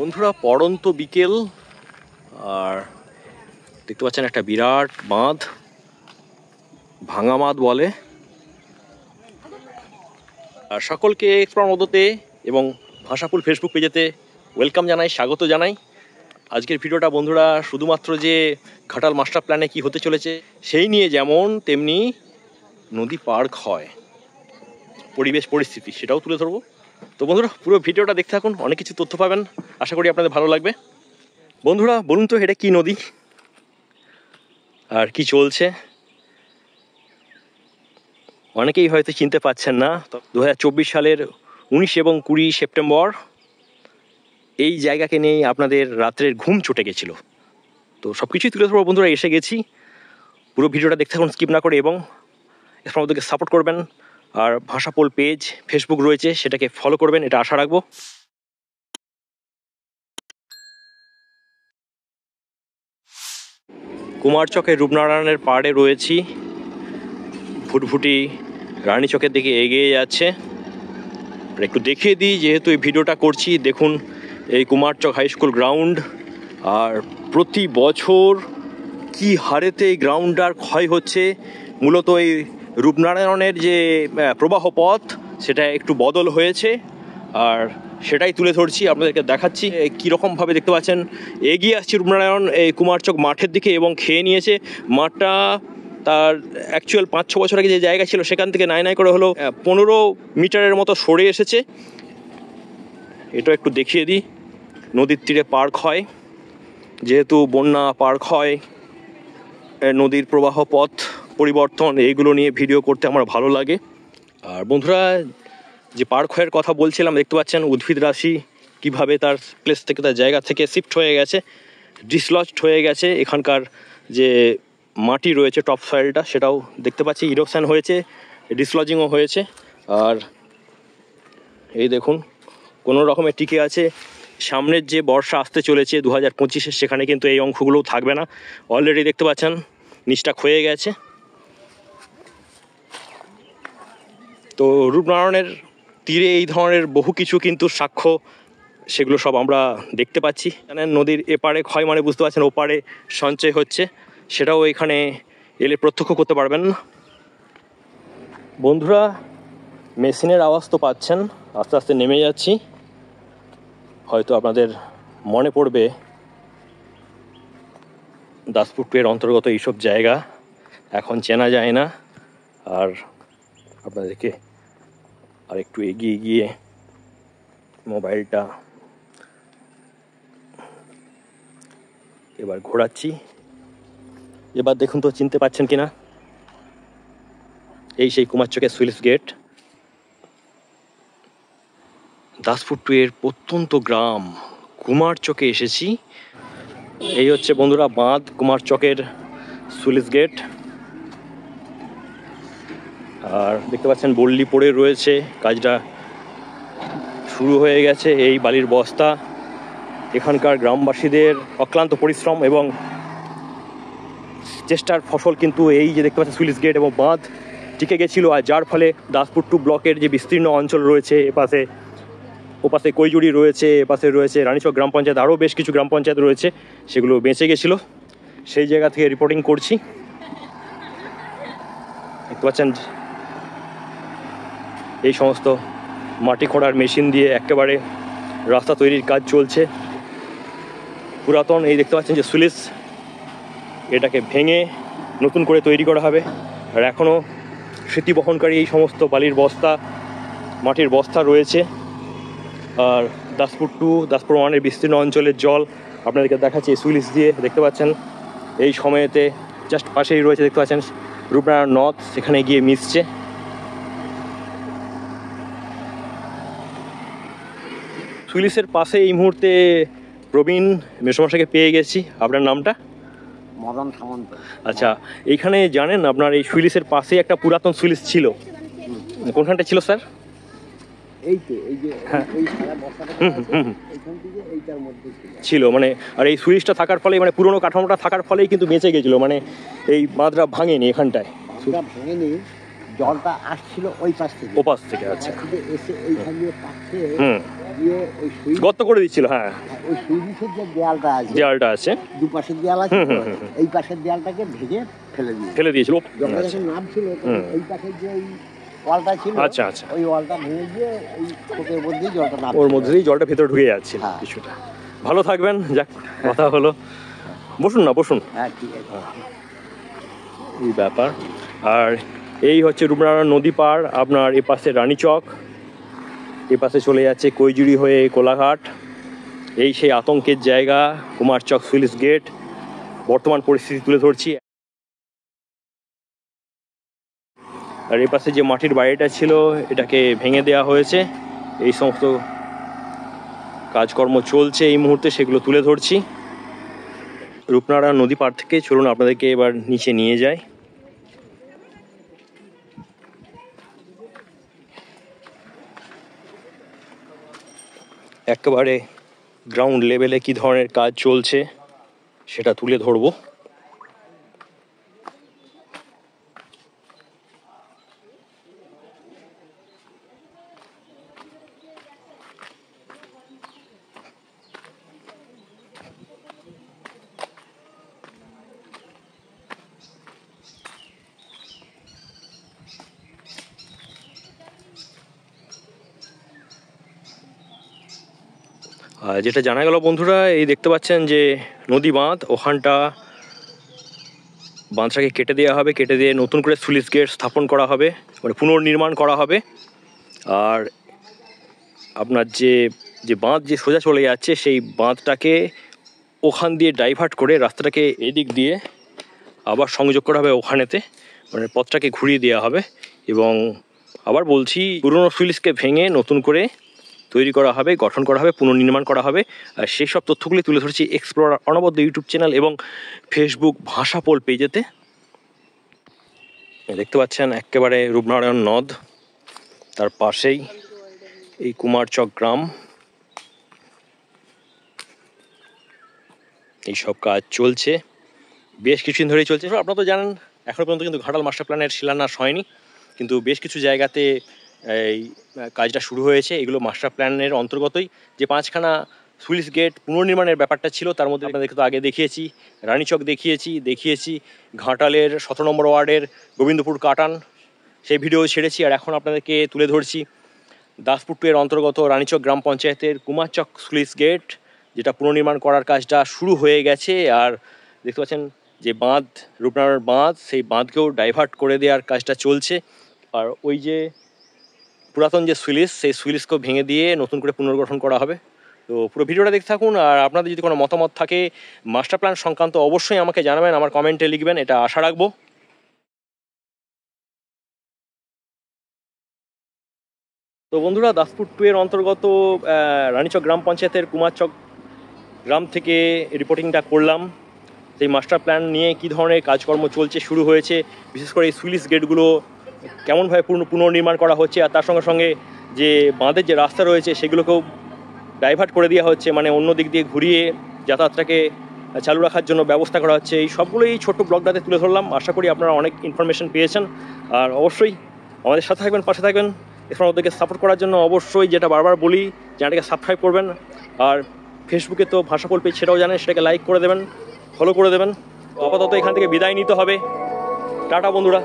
বন্ধুরা পড়ন্ত বিকেল আর দেখতে পাচ্ছেন একটা বিরাট বাঁধ, ভাঙা বাঁধ বলে। আর সকলকে এক্সপ্লোর মধ্যে এবং ভাষাপুল ফেসবুক পেজেতে ওয়েলকাম জানাই, স্বাগত জানাই। আজকের ভিডিওটা বন্ধুরা শুধুমাত্র যে ঘাটাল মাস্টার প্ল্যানে কি হতে চলেছে সেই নিয়ে যেমন তেমনি নদী পার্ক হয়, পরিবেশ পরিস্থিতি সেটাও তুলে ধরবো। তো বন্ধুরা পুরো ভিডিওটা দেখতে থাকুন, অনেক কিছু তথ্য পাবেন, আশা করি আপনাদের ভালো লাগবে। বন্ধুরা বলুন তো এটা কি নদী আর কি চলছে? অনেকেই হয়তো চিনতে পারছেন না। 2024 সালের 19 এবং 20 সেপ্টেম্বর এই জায়গাকে নিয়ে আপনাদের রাত্রের ঘুম ছুটে গেছিল। তো সব কিছুই তুলে ধরবো বন্ধুরা, এসে গেছি। পুরো ভিডিওটা দেখতে থাকুন স্কিপ না করে এবং আমাদেরকে সাপোর্ট করবেন। আর ভাষাপোল পেজ ফেসবুক রয়েছে, সেটাকে ফলো করবেন, এটা আশা রাখবো। কুমারচকের রূপনারায়ণের পাড়ে রয়েছি, ফুটফুটি রানীচকের দিকে এগিয়ে যাচ্ছে। একটু দেখিয়ে দিই, যেহেতু এই ভিডিওটা করছি, দেখুন এই কুমারচক হাই স্কুল গ্রাউন্ড। আর প্রতি বছর কি হারেতে এই গ্রাউন্ডটার ক্ষয় হচ্ছে। মূলত এই রূপনারায়ণের যে প্রবাহ পথ সেটা একটু বদল হয়েছে, আর সেটাই তুলে ধরছি, আপনাদেরকে দেখাচ্ছি কীরকমভাবে দেখতে পাচ্ছেন এগিয়ে আসছে রূপনারায়ণ এই কুমারচক মাঠের দিকে এবং খেয়ে নিয়েছে মাঠটা। তার অ্যাকচুয়াল 5-6 বছর আগে যে জায়গা ছিল সেখান থেকে নাই করে হলো 15 মিটারের মতো সরে এসেছে। এটা একটু দেখিয়ে দিই, নদীর তীরে পার্ক হয়, যেহেতু বন্যা পার্ক হয়, নদীর প্রবাহ পথ পরিবর্তন, এইগুলো নিয়ে ভিডিও করতে আমার ভালো লাগে। আর বন্ধুরা যে পার্ক হয়ের কথা বলছিলাম, দেখতে পাচ্ছেন উদ্ভিদ রাশি কীভাবে তার প্লেস থেকে, তার জায়গা থেকে শিফট হয়ে গেছে, ডিসলজড হয়ে গেছে। এখানকার যে মাটি রয়েছে টপ সয়েলটা সেটাও দেখতে পাচ্ছি ইরোশন হয়েছে, ডিসলজিংও হয়েছে। আর এই দেখুন কোনো রকমের টিকে আছে। সামনের যে বর্ষা আসতে চলেছে 2025-এর, সেখানে কিন্তু এই অংশগুলোও থাকবে না। অলরেডি দেখতে পাচ্ছেন নিচটা ক্ষয়ে গেছে। তো রূপনারায়ণের তীরে এই ধরনের বহু কিছু কিন্তু সাক্ষ্য, সেগুলো সব আমরা দেখতে পাচ্ছি। জানেন নদীর এপারে ক্ষয় মানে বুঝতে পারছেন ওপারে সঞ্চয় হচ্ছে, সেটাও এখানে এলে প্রত্যক্ষ করতে পারবেন। বন্ধুরা মেশিনের আওয়াজ তো পাচ্ছেন, আস্তে আস্তে নেমে যাচ্ছি। হয়তো আপনাদের মনে পড়বে দাসপুর টু এর অন্তর্গত এইসব জায়গা এখন চেনা যায় না। আর আপনাদেরকে আর একটু এগিয়ে গিয়ে মোবাইলটা এবার ঘোরাচ্ছি। এবার দেখুন তো চিনতে পাচ্ছেন কিনা, এই সেই কুমারচকের সুইচ গেট। দাসপুর টু এর প্রত্যন্ত গ্রাম কুমারচকে এসেছি। এই হচ্ছে বন্ধুরা বাঁধ, কুমারচকের সুইচ গেট। আর দেখতে পাচ্ছেন বল্লি পড়ে রয়েছে, কাজটা শুরু হয়ে গেছে। এই বালির বস্তা এখানকার গ্রামবাসীদের অক্লান্ত পরিশ্রম এবং চেষ্টার ফসল কিন্তু এই যে দেখতে পাচ্ছেন সুইচ গেট এবং বাঁধ টিকে গেছিলো। আর যার ফলে দাসপুর টু ব্লকের যে বিস্তীর্ণ অঞ্চল রয়েছে, ওপাশে কৈজুড়ি রয়েছে, এপাশে রয়েছে রানীচক গ্রাম পঞ্চায়েত, আরও বেশ কিছু গ্রাম পঞ্চায়েত রয়েছে, সেগুলো বেঁচে গেছিলো। সেই জায়গা থেকে রিপোর্টিং করছি। দেখতে পাচ্ছেন এই সমস্ত মাটি খোঁড়ার মেশিন দিয়ে একেবারে রাস্তা তৈরির কাজ চলছে। পুরাতন এই দেখতে পাচ্ছেন যে সুইচ, এটাকে ভেঙে নতুন করে তৈরি করা হবে। আর এখনও স্মৃতি বহনকারী এই সমস্ত বালির বস্তা, মাটির বস্তা রয়েছে। আর দাসপুর 1-এর বিস্তীর্ণ অঞ্চলের জল আপনাদেরকে দেখাচ্ছি এই সুইচ দিয়ে। দেখতে পাচ্ছেন এই সময়েতে জাস্ট পাশেই রয়েছে, দেখতে পাচ্ছেন রূপনারায়ণ নদ, সেখানে গিয়ে মিশছে। সুইচের পাশে এই মুহূর্তে প্রবীণ মেসমশাইকে পেয়ে গেছি। আপনার নামটা? মদন সামন্ত। আচ্ছা, এইখানে জানেন আপনার এই সুইচের পাশে একটা পুরাতন সুইচ ছিল, কোনখানটা ছিল স্যার? এই তো এই যে এই সারা বর্ষাটা এইখান থেকে এইটার মধ্যে ছিল মানে। আর এই সুইচটা থাকার ফলে মানে পুরনো কাঠামোটা থাকার ফলেই কিন্তু বেঁচে গেছিলো, মানে এই বাঁধটা ভাঙেনি এখানটায়। ভাঙেনি, জলটা আসছিল ওই পাশ থেকে, ওপাশ থেকে। আচ্ছা, এসে এইখান দিয়ে পাশে হুম, দিয়ে ওই সুইচ গর্ত করে দিচ্ছিল। হ্যাঁ, ওই সুইচের যে দেয়ালটা আছে, দেয়ালটা আছে, দুপাশের দেয়াল আছে, এই পাশের দেয়ালটাকে ভেঙে ফেলে দিয়েছিল। যখন নাম ছিল এই পাশের যে ওই ওয়ালটা ছিল, আচ্ছা আচ্ছা, ওই ওয়ালটা ভেঙে গিয়ে ওই খোপের মধ্যেই জলটা নাম, ওর মধ্যে দিয়ে জলটা ভেতরে ঢুকে যাচ্ছিল কিছুটা। ভালো থাকবেন, যাক কথা হলো, বসুন না বসুন। হ্যাঁ ঠিক আছে। এই ব্যাপার। আর এই হচ্ছে রূপনারায়ণ নদী পার, আপনার এ পাশে রানীচক, এ পাশে চলে যাচ্ছে কৈজুরি হয়ে কোলাঘাট। এই সেই আতঙ্কের জায়গা কুমারচক সুইচ গেট। বর্তমান পরিস্থিতি তুলে ধরছি। আর এ পাশে যে মাটির বাড়িটা ছিল এটাকে ভেঙে দেওয়া হয়েছে। এই সমস্ত কাজকর্ম চলছে এই মুহূর্তে, সেগুলো তুলে ধরছি। রূপনারায়ণ নদী পার থেকে চলুন আপনাদেরকে এবার নিচে নিয়ে যাই। একেবারে গ্রাউন্ড লেভেলে কী ধরনের কাজ চলছে সেটা তুলে ধরবো। যেটা জানা গেল বন্ধুরা, এই দেখতে পাচ্ছেন যে নদী বাঁধ, ওখানটা বাঁধটাকে কেটে দেওয়া হবে, কেটে দিয়ে নতুন করে স্লুইস গেট স্থাপন করা হবে, মানে পুনর্নির্মাণ করা হবে। আর আপনার যে বাঁধ যে সোজা চলে যাচ্ছে সেই বাঁধটাকে ওখান দিয়ে ডাইভার্ট করে রাস্তাটাকে এদিক দিয়ে আবার সংযোগ করা হবে ওখানেতে, মানে পথটাকে ঘুরিয়ে দেওয়া হবে। এবং আবার বলছি, পুরনো স্লুইসকে ভেঙে নতুন করে তৈরি করা হবে, গঠন করা হবে, পুনর্নির্মাণ করা হবে। আর সেই সব তথ্যগুলি তুলে ধরছি এক্সপ্লোরার অনবদ্য ইউটিউব চ্যানেল এবং ফেসবুক ভাষাপোল পেজেতে। দেখতে পাচ্ছেন একেবারে রূপনারায়ণ নদ, তার পাশেই এই কুমারচক গ্রাম। এইসব কাজ চলছে, বেশ কিছুদিন ধরেই চলছে। আপনারা তো জানেন এখনও পর্যন্ত কিন্তু ঘাটাল মাস্টার প্ল্যানের শিলান্যাস হয়নি, কিন্তু বেশ কিছু জায়গাতে এই কাজটা শুরু হয়েছে। এগুলো মাস্টার প্ল্যানের অন্তর্গতই। যে 5খানা স্লুইস গেট পুনর্নির্মাণের ব্যাপারটা ছিল, তার মধ্যে আপনাদেরকে তো আগে দেখিয়েছি রানীচক, দেখিয়েছি ঘাটালের 17 নম্বর ওয়ার্ডের গোবিন্দপুর কাটান, সেই ভিডিও ছেড়েছি। আর এখন আপনাদেরকে তুলে ধরছি দাসপুর 2 এর অন্তর্গত রানীচক গ্রাম পঞ্চায়েতের কুমারচক স্লুইস গেট, যেটা পুনর্নির্মাণ করার কাজটা শুরু হয়ে গেছে। আর দেখতে পাচ্ছেন যে বাঁধ, রূপনারায়ণ বাঁধ, সেই বাঁধকেও ডাইভার্ট করে দেওয়ার কাজটা চলছে। আর ওই যে পুরাতন যে সুইলিস, সেই সুইলিসকেও ভেঙে দিয়ে নতুন করে পুনর্গঠন করা হবে। তো পুরো ভিডিওটা দেখতে থাকুন। আর আপনাদের যদি কোনো মতামত থাকে মাস্টার প্ল্যান সংক্রান্ত, অবশ্যই আমাকে জানাবেন, আমার কমেন্টে লিখবেন, এটা আশা রাখবো। তো বন্ধুরা, দাসপুর 2 এর অন্তর্গত রানীচক গ্রাম পঞ্চায়েতের কুমারচক গ্রাম থেকে রিপোর্টিংটা করলাম। সেই মাস্টার প্ল্যান নিয়ে কী ধরনের কাজকর্ম চলছে, শুরু হয়েছে, বিশেষ করে এই সুইলিস গেটগুলো কেমনভাবে পুনর্নির্মাণ করা হচ্ছে। আর তার সঙ্গে সঙ্গে যে বাঁধের যে রাস্তা রয়েছে সেগুলোকেও ডাইভার্ট করে দেওয়া হচ্ছে, মানে অন্য দিক দিয়ে ঘুরিয়ে যাতায়াতটাকে চালু রাখার জন্য ব্যবস্থা করা হচ্ছে। এই সবগুলো এই ছোট্ট ব্লগটাতে তুলে ধরলাম। আশা করি আপনারা অনেক ইনফরমেশন পেয়েছেন। আর অবশ্যই আমাদের সাথে থাকবেন, পাশে থাকবেন। এছাড়া ওদেরকে সাপোর্ট করার জন্য অবশ্যই, যেটা বারবার বলি, চ্যানেলটাকে সাবস্ক্রাইব করবেন। আর ফেসবুকে তো ভাষাপোল পেজ, সেটাও জানেন, সেটাকে লাইক করে দেবেন, ফলো করে দেবেন। আপাতত এখান থেকে বিদায় নিতে হবে। টাটা বন্ধুরা।